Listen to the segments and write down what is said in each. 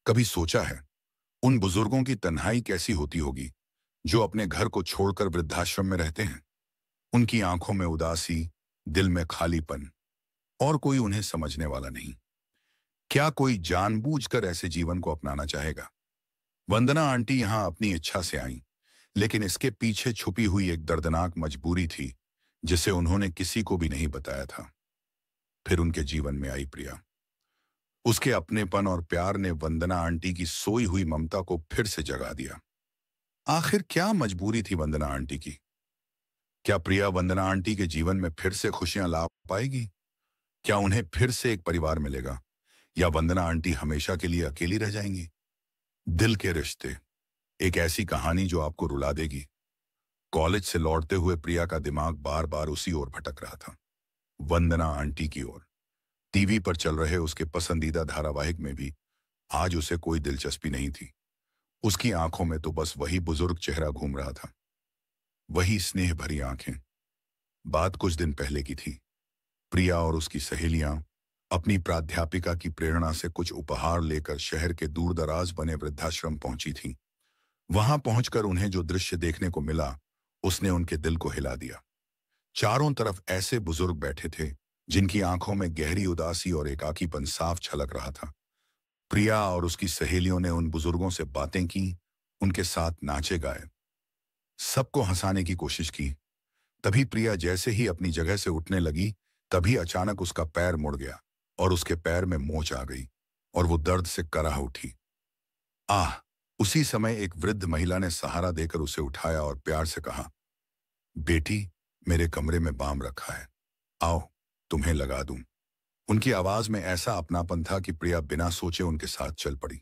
कभी सोचा है उन बुजुर्गों की तन्हाई कैसी होती होगी जो अपने घर को छोड़कर वृद्धाश्रम में रहते हैं। उनकी आंखों में उदासी, दिल में खालीपन, और कोई उन्हें समझने वाला नहीं। क्या कोई जानबूझकर ऐसे जीवन को अपनाना चाहेगा? वंदना आंटी यहां अपनी इच्छा से आई, लेकिन इसके पीछे छुपी हुई एक दर्दनाक मजबूरी थी जिसे उन्होंने किसी को भी नहीं बताया था। फिर उनके जीवन में आई प्रिया। उसके अपनेपन और प्यार ने वंदना आंटी की सोई हुई ममता को फिर से जगा दिया। आखिर क्या मजबूरी थी वंदना आंटी की? क्या प्रिया वंदना आंटी के जीवन में फिर से खुशियां ला पाएगी? क्या उन्हें फिर से एक परिवार मिलेगा, या वंदना आंटी हमेशा के लिए अकेली रह जाएंगी? दिल के रिश्ते, एक ऐसी कहानी जो आपको रुला देगी। कॉलेज से लौटते हुए प्रिया का दिमाग बार बार उसी ओर भटक रहा था, वंदना आंटी की ओर। टीवी पर चल रहे उसके पसंदीदा धारावाहिक में भी आज उसे कोई दिलचस्पी नहीं थी। उसकी आंखों में तो बस वही बुजुर्ग चेहरा घूम रहा था, वही स्नेह भरी आंखें। बात कुछ दिन पहले की थी। प्रिया और उसकी सहेलियां अपनी प्राध्यापिका की प्रेरणा से कुछ उपहार लेकर शहर के दूर दराज बने वृद्धाश्रम पहुंची थी। वहां पहुंचकर उन्हें जो दृश्य देखने को मिला, उसने उनके दिल को हिला दिया। चारों तरफ ऐसे बुजुर्ग बैठे थे जिनकी आंखों में गहरी उदासी और एकाकीपन साफ झलक रहा था। प्रिया और उसकी सहेलियों ने उन बुजुर्गों से बातें की, उनके साथ नाचे गाए, सबको हंसाने की कोशिश की। तभी प्रिया जैसे ही अपनी जगह से उठने लगी, तभी अचानक उसका पैर मुड़ गया और उसके पैर में मोच आ गई और वो दर्द से कराह उठी। आह! उसी समय एक वृद्ध महिला ने सहारा देकर उसे उठाया और प्यार से कहा, बेटी, मेरे कमरे में बाम रखा है, आओ तुम्हें लगा दूं। उनकी आवाज में ऐसा अपनापन था कि प्रिया बिना सोचे उनके साथ चल पड़ी।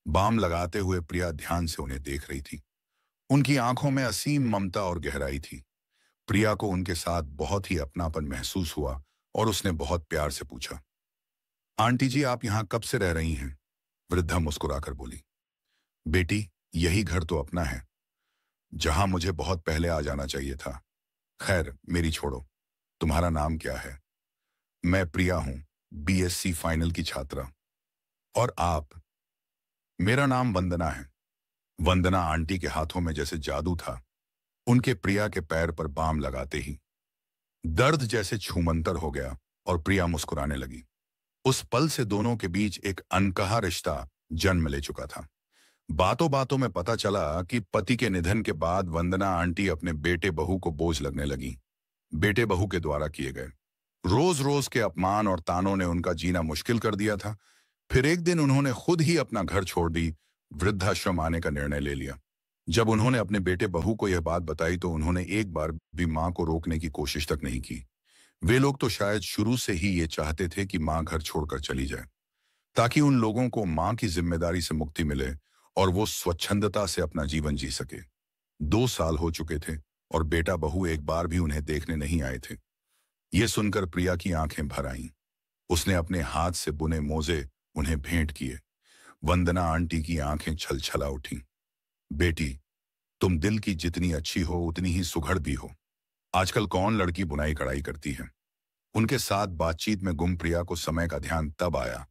बाम लगाते हुए प्रिया ध्यान से उन्हें देख रही थी। उनकी आंखों में असीम ममता और गहराई थी। प्रिया को उनके साथ बहुत ही अपनापन महसूस हुआ और उसने बहुत प्यार से पूछा, आंटी जी, आप यहां कब से रह रही हैं? वृद्धा मुस्कुराकर बोली, बेटी, यही घर तो अपना है, जहां मुझे बहुत पहले आ जाना चाहिए था। खैर, मेरी छोड़ो, तुम्हारा नाम क्या है? मैं प्रिया हूं, बीएससी फाइनल की छात्रा। और आप? मेरा नाम वंदना है। वंदना आंटी के हाथों में जैसे जादू था। उनके प्रिया के पैर पर बाम लगाते ही दर्द जैसे छूमंतर हो गया और प्रिया मुस्कुराने लगी। उस पल से दोनों के बीच एक अनकहा रिश्ता जन्म ले चुका था। बातों बातों में पता चला कि पति के निधन के बाद वंदना आंटी अपने बेटे बहू को बोझ लगने लगी। बेटे बहू के द्वारा किए गए रोज रोज के अपमान और तानों ने उनका जीना मुश्किल कर दिया था। फिर एक दिन उन्होंने खुद ही अपना घर छोड़ दी, वृद्धाश्रम आने का निर्णय ले लिया। जब उन्होंने अपने बेटे बहू को यह बात बताई तो उन्होंने एक बार भी मां को रोकने की कोशिश तक नहीं की। वे लोग तो शायद शुरू से ही ये चाहते थे कि मां घर छोड़कर चली जाए, ताकि उन लोगों को मां की जिम्मेदारी से मुक्ति मिले और वो स्वच्छंदता से अपना जीवन जी सके। 2 साल हो चुके थे और बेटा बहू एक बार भी उन्हें देखने नहीं आए थे। ये सुनकर प्रिया की आंखें भर आईं। उसने अपने हाथ से बुने मोजे उन्हें भेंट किए। वंदना आंटी की आंखें छलछला उठीं। बेटी, तुम दिल की जितनी अच्छी हो उतनी ही सुघड़ भी हो। आजकल कौन लड़की बुनाई कढ़ाई करती है? उनके साथ बातचीत में गुम प्रिया को समय का ध्यान तब आया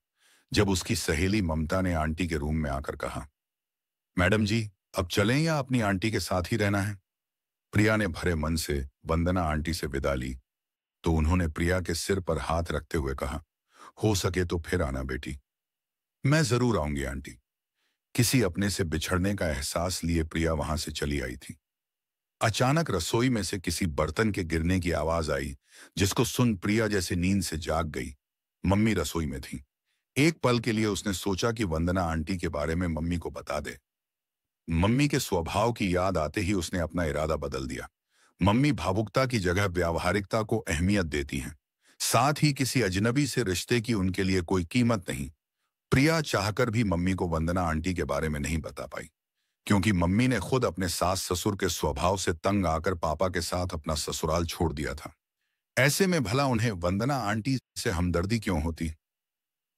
जब उसकी सहेली ममता ने आंटी के रूम में आकर कहा, मैडम जी, अब चलें या अपनी आंटी के साथ ही रहना है? प्रिया ने भरे मन से वंदना आंटी से विदा ली तो उन्होंने प्रिया के सिर पर हाथ रखते हुए कहा, हो सके तो फिर आना बेटी। मैं जरूर आऊंगी आंटी। किसी अपने से बिछड़ने का एहसास लिए प्रिया वहां से चली आई थी। अचानक रसोई में से किसी बर्तन के गिरने की आवाज आई, जिसको सुन प्रिया जैसे नींद से जाग गई। मम्मी रसोई में थी। एक पल के लिए उसने सोचा कि वंदना आंटी के बारे में मम्मी को बता दे। मम्मी के स्वभाव की याद आते ही उसने अपना इरादा बदल दिया। मम्मी भावुकता की जगह व्यावहारिकता को अहमियत देती हैं। साथ ही किसी अजनबी से रिश्ते की उनके लिए कोई कीमत नहीं। प्रिया चाहकर भी मम्मी को वंदना आंटी के बारे में नहीं बता पाई, क्योंकि मम्मी ने खुद अपने सास ससुर के स्वभाव से तंग आकर पापा के साथ अपना ससुराल छोड़ दिया था। ऐसे में भला उन्हें वंदना आंटी से हमदर्दी क्यों होती?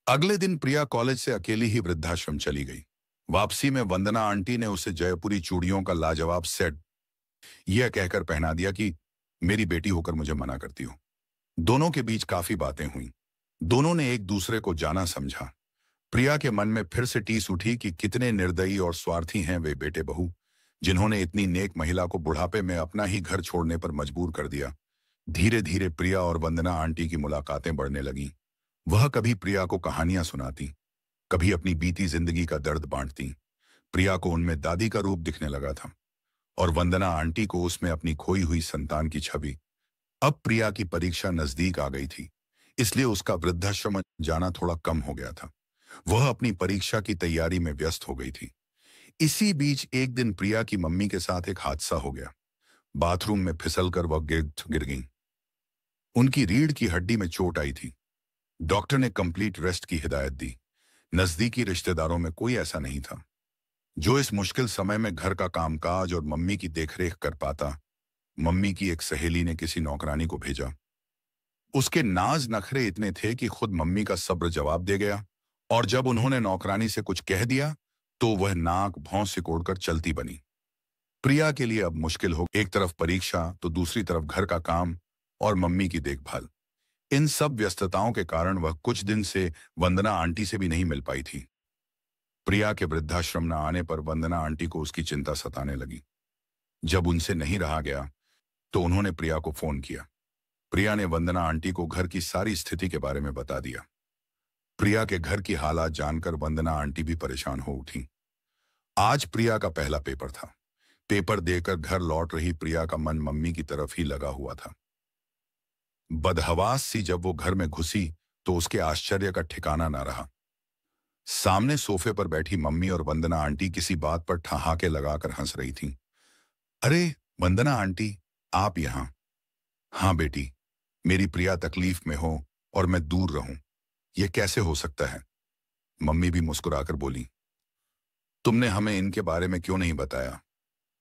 अगले दिन प्रिया कॉलेज से अकेली ही वृद्धाश्रम चली गई। वापसी में वंदना आंटी ने उसे जयपुरी चूड़ियों का लाजवाब सेट यह कहकर पहना दिया कि मेरी बेटी होकर मुझे मना करती हो। दोनों के बीच काफी बातें हुई। दोनों ने एक दूसरे को जाना समझा। प्रिया के मन में फिर से टीस उठी कि कितने निर्दयी और स्वार्थी हैं वे बेटे बहू, जिन्होंने इतनी नेक महिला को बुढ़ापे में अपना ही घर छोड़ने पर मजबूर कर दिया। धीरे धीरे प्रिया और वंदना आंटी की मुलाकातें बढ़ने लगीं। वह कभी प्रिया को कहानियां सुनाती, कभी अपनी बीती जिंदगी का दर्द बांटती। प्रिया को उनमें दादी का रूप दिखने लगा था और वंदना आंटी को उसमें अपनी खोई हुई संतान की छवि। अब प्रिया की परीक्षा नजदीक आ गई थी, इसलिए उसका वृद्धाश्रम जाना थोड़ा कम हो गया था। वह अपनी परीक्षा की तैयारी में व्यस्त हो गई थी। इसी बीच एक दिन प्रिया की मम्मी के साथ एक हादसा हो गया। बाथरूम में फिसलकर वह गिर गईं। उनकी रीढ़ की हड्डी में चोट आई थी। डॉक्टर ने कंप्लीट रेस्ट की हिदायत दी। नजदीकी रिश्तेदारों में कोई ऐसा नहीं था जो इस मुश्किल समय में घर का कामकाज और मम्मी की देखरेख कर पाता। मम्मी की एक सहेली ने किसी नौकरानी को भेजा। उसके नाज नखरे इतने थे कि खुद मम्मी का सब्र जवाब दे गया, और जब उन्होंने नौकरानी से कुछ कह दिया तो वह नाक भौं सिकोड़कर चलती बनी। प्रिया के लिए अब मुश्किल हो, एक तरफ परीक्षा तो दूसरी तरफ घर का काम और मम्मी की देखभाल। इन सब व्यस्तताओं के कारण वह कुछ दिन से वंदना आंटी से भी नहीं मिल पाई थी। प्रिया के वृद्धाश्रम न आने पर वंदना आंटी को उसकी चिंता सताने लगी। जब उनसे नहीं रहा गया तो उन्होंने प्रिया को फोन किया। प्रिया ने वंदना आंटी को घर की सारी स्थिति के बारे में बता दिया। प्रिया के घर की हालात जानकर वंदना आंटी भी परेशान हो उठी। आज प्रिया का पहला पेपर था। पेपर देकर घर लौट रही प्रिया का मन मम्मी की तरफ ही लगा हुआ था। बदहवास सी जब वो घर में घुसी तो उसके आश्चर्य का ठिकाना न रहा। सामने सोफे पर बैठी मम्मी और वंदना आंटी किसी बात पर ठहाके लगाकर हंस रही थीं। अरे वंदना आंटी, आप यहां? हाँ बेटी, मेरी प्रिया तकलीफ में हो और मैं दूर रहूं, यह कैसे हो सकता है? मम्मी भी मुस्कुराकर बोली। तुमने हमें इनके बारे में क्यों नहीं बताया?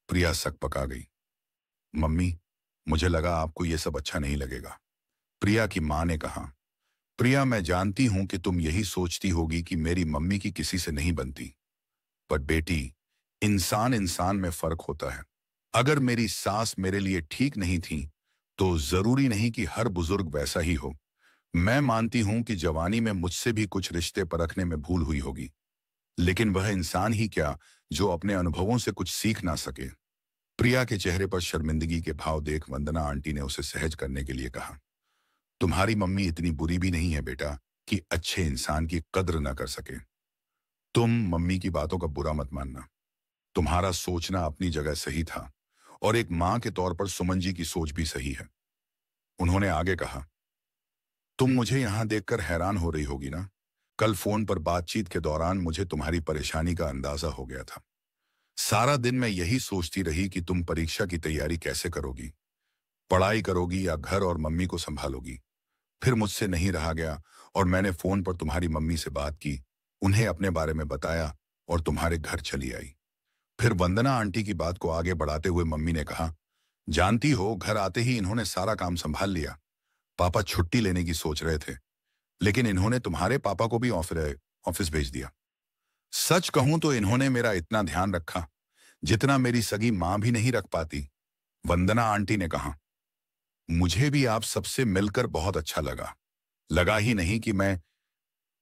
प्रिया सकपका गई। मम्मी, मुझे लगा आपको यह सब अच्छा नहीं लगेगा, प्रिया की मां ने कहा। प्रिया, मैं जानती हूं कि तुम यही सोचती होगी कि मेरी मम्मी की किसी से नहीं बनती, पर बेटी, इंसान इंसान में फर्क होता है। अगर मेरी सास मेरे लिए ठीक नहीं थी तो जरूरी नहीं कि हर बुजुर्ग वैसा ही हो। मैं मानती हूं कि जवानी में मुझसे भी कुछ रिश्ते परखने में भूल हुई होगी, लेकिन वह इंसान ही क्या जो अपने अनुभवों से कुछ सीख ना सके। प्रिया के चेहरे पर शर्मिंदगी के भाव देख वंदना आंटी ने उसे सहज करने के लिए कहा, तुम्हारी मम्मी इतनी बुरी भी नहीं है बेटा कि अच्छे इंसान की कद्र न कर सके। तुम मम्मी की बातों का बुरा मत मानना। तुम्हारा सोचना अपनी जगह सही था और एक मां के तौर पर सुमन जी की सोच भी सही है। उन्होंने आगे कहा, तुम मुझे यहां देखकर हैरान हो रही होगी ना। कल फोन पर बातचीत के दौरान मुझे तुम्हारी परेशानी का अंदाजा हो गया था। सारा दिन मैं यही सोचती रही कि तुम परीक्षा की तैयारी कैसे करोगी, पढ़ाई करोगी या घर और मम्मी को संभालोगी। फिर मुझसे नहीं रहा गया और मैंने फोन पर तुम्हारी मम्मी से बात की, उन्हें अपने बारे में बताया और तुम्हारे घर चली आई। फिर वंदना आंटी की बात को आगे बढ़ाते हुए मम्मी ने कहा, जानती हो, घर आते ही इन्होंने सारा काम संभाल लिया। पापा छुट्टी लेने की सोच रहे थे, लेकिन इन्होंने तुम्हारे पापा को भी ऑफिस भेज दिया। सच कहूं तो इन्होंने मेरा इतना ध्यान रखा जितना मेरी सगी मां भी नहीं रख पाती। वंदना आंटी ने कहा, मुझे भी आप सबसे मिलकर बहुत अच्छा लगा। लगा ही नहीं कि मैं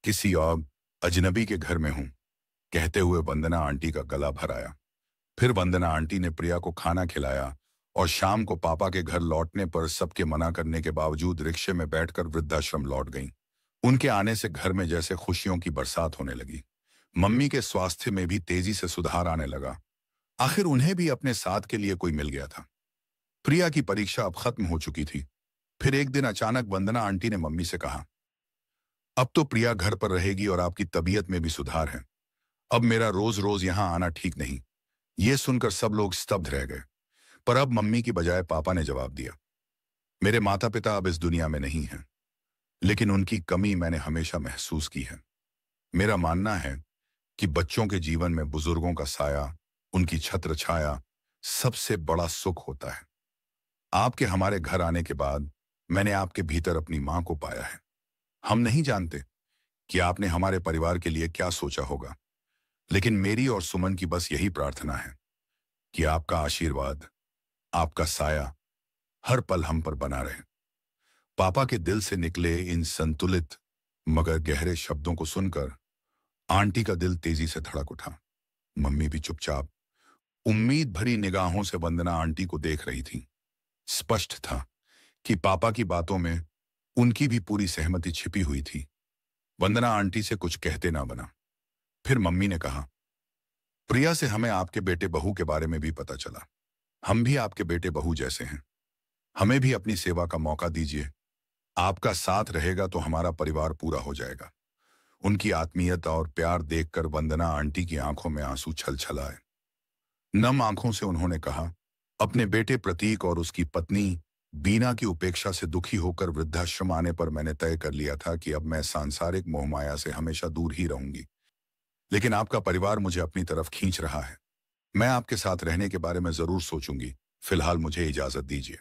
किसी और अजनबी के घर में हूं। कहते हुए वंदना आंटी का गला भर आया। फिर वंदना आंटी ने प्रिया को खाना खिलाया और शाम को पापा के घर लौटने पर सबके मना करने के बावजूद रिक्शे में बैठकर वृद्धाश्रम लौट गईं। उनके आने से घर में जैसे खुशियों की बरसात होने लगी। मम्मी के स्वास्थ्य में भी तेजी से सुधार आने लगा। आखिर उन्हें भी अपने साथ के लिए कोई मिल गया था। प्रिया की परीक्षा अब खत्म हो चुकी थी। फिर एक दिन अचानक वंदना आंटी ने मम्मी से कहा, अब तो प्रिया घर पर रहेगी और आपकी तबीयत में भी सुधार है। अब मेरा रोज रोज यहां आना ठीक नहीं। ये सुनकर सब लोग स्तब्ध रह गए, पर अब मम्मी की बजाय पापा ने जवाब दिया, मेरे माता पिता अब इस दुनिया में नहीं हैं, लेकिन उनकी कमी मैंने हमेशा महसूस की है। मेरा मानना है कि बच्चों के जीवन में बुजुर्गों का साया, उनकी छत्र छाया सबसे बड़ा सुख होता है। आपके हमारे घर आने के बाद मैंने आपके भीतर अपनी मां को पाया है। हम नहीं जानते कि आपने हमारे परिवार के लिए क्या सोचा होगा, लेकिन मेरी और सुमन की बस यही प्रार्थना है कि आपका आशीर्वाद, आपका साया हर पल हम पर बना रहे। पापा के दिल से निकले इन संतुलित मगर गहरे शब्दों को सुनकर आंटी का दिल तेजी से धड़क उठा। मम्मी भी चुपचाप उम्मीद भरी निगाहों से वंदना आंटी को देख रही थी। स्पष्ट था कि पापा की बातों में उनकी भी पूरी सहमति छिपी हुई थी। वंदना आंटी से कुछ कहते ना बना। फिर मम्मी ने कहा, प्रिया से हमें आपके बेटे बहू के बारे में भी पता चला। हम भी आपके बेटे बहू जैसे हैं। हमें भी अपनी सेवा का मौका दीजिए। आपका साथ रहेगा तो हमारा परिवार पूरा हो जाएगा। उनकी आत्मीयता और प्यार देखकर वंदना आंटी की आंखों में आंसू छल आए। नम आंखों से उन्होंने कहा, अपने बेटे प्रतीक और उसकी पत्नी बीना की उपेक्षा से दुखी होकर वृद्धाश्रम आने पर मैंने तय कर लिया था कि अब मैं सांसारिक मोहमाया से हमेशा दूर ही रहूंगी। लेकिन आपका परिवार मुझे अपनी तरफ खींच रहा है। मैं आपके साथ रहने के बारे में जरूर सोचूंगी। फिलहाल मुझे इजाजत दीजिए।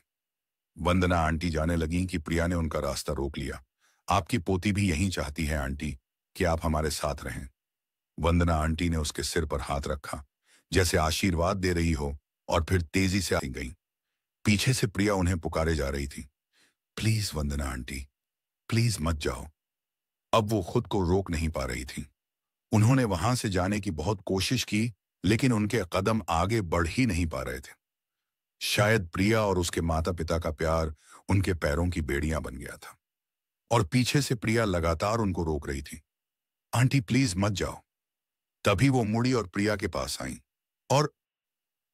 वंदना आंटी जाने लगी कि प्रिया ने उनका रास्ता रोक लिया। आपकी पोती भी यही चाहती है आंटी कि आप हमारे साथ रहें। वंदना आंटी ने उसके सिर पर हाथ रखा, जैसे आशीर्वाद दे रही हो, और फिर तेजी से आई गई। पीछे से प्रिया उन्हें पुकारे जा रही थी, प्लीज वंदना आंटी, प्लीज मत जाओ। अब वो खुद को रोक नहीं पा रही थी। उन्होंने वहां से जाने की बहुत कोशिश की, लेकिन उनके कदम आगे बढ़ ही नहीं पा रहे थे। शायद प्रिया और उसके माता पिता का प्यार उनके पैरों की बेड़ियां बन गया था, और पीछे से प्रिया लगातार उनको रोक रही थी। आंटी प्लीज मत जाओ। तभी वो मुड़ी और प्रिया के पास आई और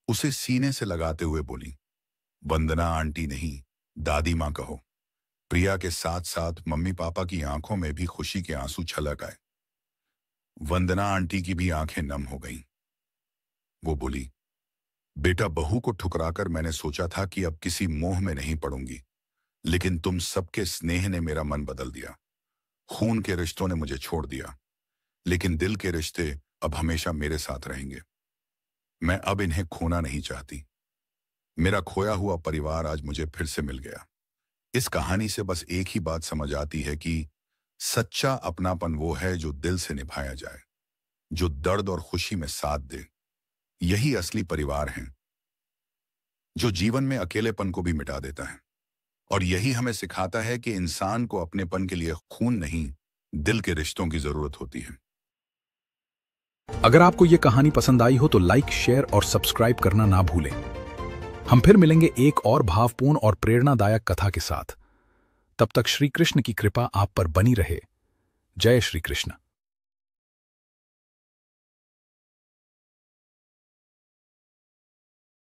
उसे सीने से लगाते हुए बोली, वंदना आंटी नहीं, दादी माँ कहो। प्रिया के साथ साथ मम्मी पापा की आंखों में भी खुशी के आंसू छलक आए। वंदना आंटी की भी आंखें नम हो गईं। वो बोली, बेटा बहू को ठुकराकर मैंने सोचा था कि अब किसी मोह में नहीं पड़ूंगी, लेकिन तुम सबके स्नेह ने मेरा मन बदल दिया। खून के रिश्तों ने मुझे छोड़ दिया, लेकिन दिल के रिश्ते अब हमेशा मेरे साथ रहेंगे। मैं अब इन्हें खोना नहीं चाहती। मेरा खोया हुआ परिवार आज मुझे फिर से मिल गया। इस कहानी से बस एक ही बात समझ आती है कि सच्चा अपनापन वो है जो दिल से निभाया जाए, जो दर्द और खुशी में साथ दे। यही असली परिवार है, जो जीवन में अकेलेपन को भी मिटा देता है। और यही हमें सिखाता है कि इंसान को अपनेपन के लिए खून नहीं, दिल के रिश्तों की जरूरत होती है। अगर आपको ये कहानी पसंद आई हो तो लाइक, शेयर और सब्सक्राइब करना ना भूलें। हम फिर मिलेंगे एक और भावपूर्ण और प्रेरणादायक कथा के साथ। तब तक श्री कृष्ण की कृपा आप पर बनी रहे। जय श्री कृष्ण।